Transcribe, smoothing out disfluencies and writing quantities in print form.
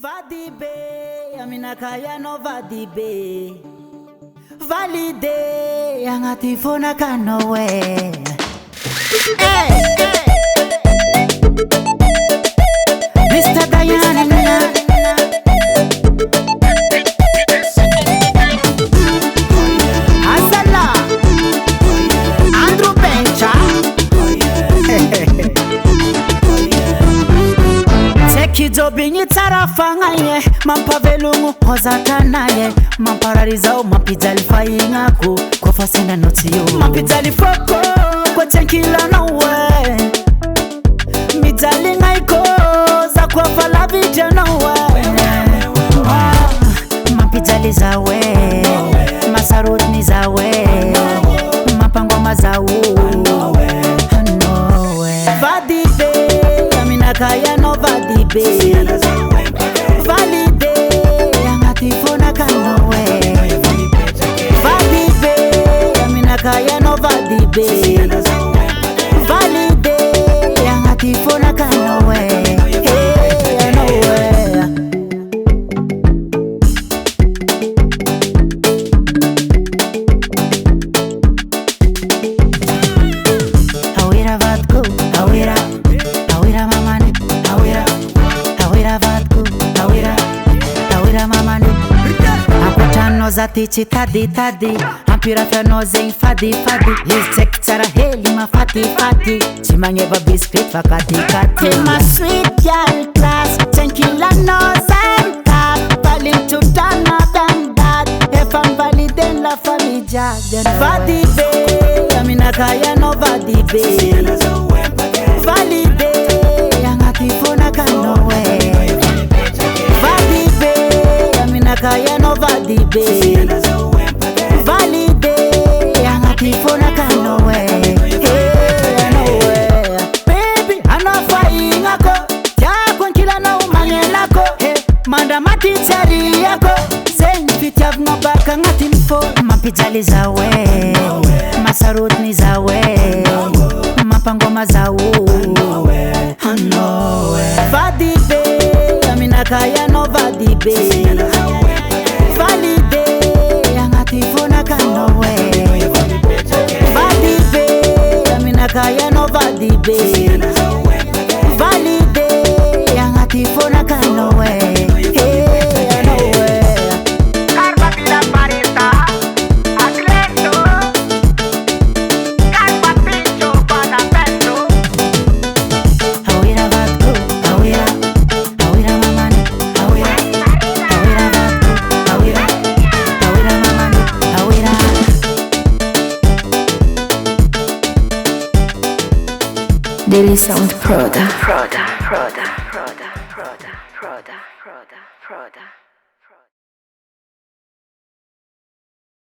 VALIDÉ, amina kaya no VALIDÉ. VALIDÉ, angati fona kanowe. Hey, Mr. Diana. Asala, Andrew Bencha. Kidobinyi tarafanga ye mampavelungu hozatana ye mampararizao mapijalifa ingako kwa fasenda notiyo mapijalifoko kwa tenkila na we mijalinga iko za kwa falavija na we mapijaliza we masarutni za we mapangoma za VALIDÉ, amina kaya no VALIDÉ. VALIDÉ, angati fona kanowe. VALIDÉ, amina kaya no VALIDÉ. VALIDÉ, angati fona kanowe. Hey, nowhere. Awira vatko, awira. Awira mamani, awira vatku, awira mamani. Akutano zati chitadi tadi, ampira feno zein fadi. His check tara heli ma fati. Chimanye ba biscuit fakati. My sweet girl class, tenkila no zanta. Valim to dana than that. If I'm valide la famija. VALIDÉ, amina kaya no VALIDÉ. VALIDÉ, angati fona kanowe. VALIDÉ, amina kaya no VALIDÉ. VALIDÉ, angati fona kanowe. Hey, nowhere. Baby, anafa ingako. Jako nkila na umangelako. Hey, manda matitari yako. Zen fityav ngobaka ngati mfo. Mapijali za we. Masarutni za we. Mapangoma za VALIDÉ, amina kaya no VALIDÉ. VALIDÉ, angati fona kanowe. VALIDÉ, amina kaya no VALIDÉ. VALIDÉ, angati fona kanowe. Hey, nowhere. Delisound Proda.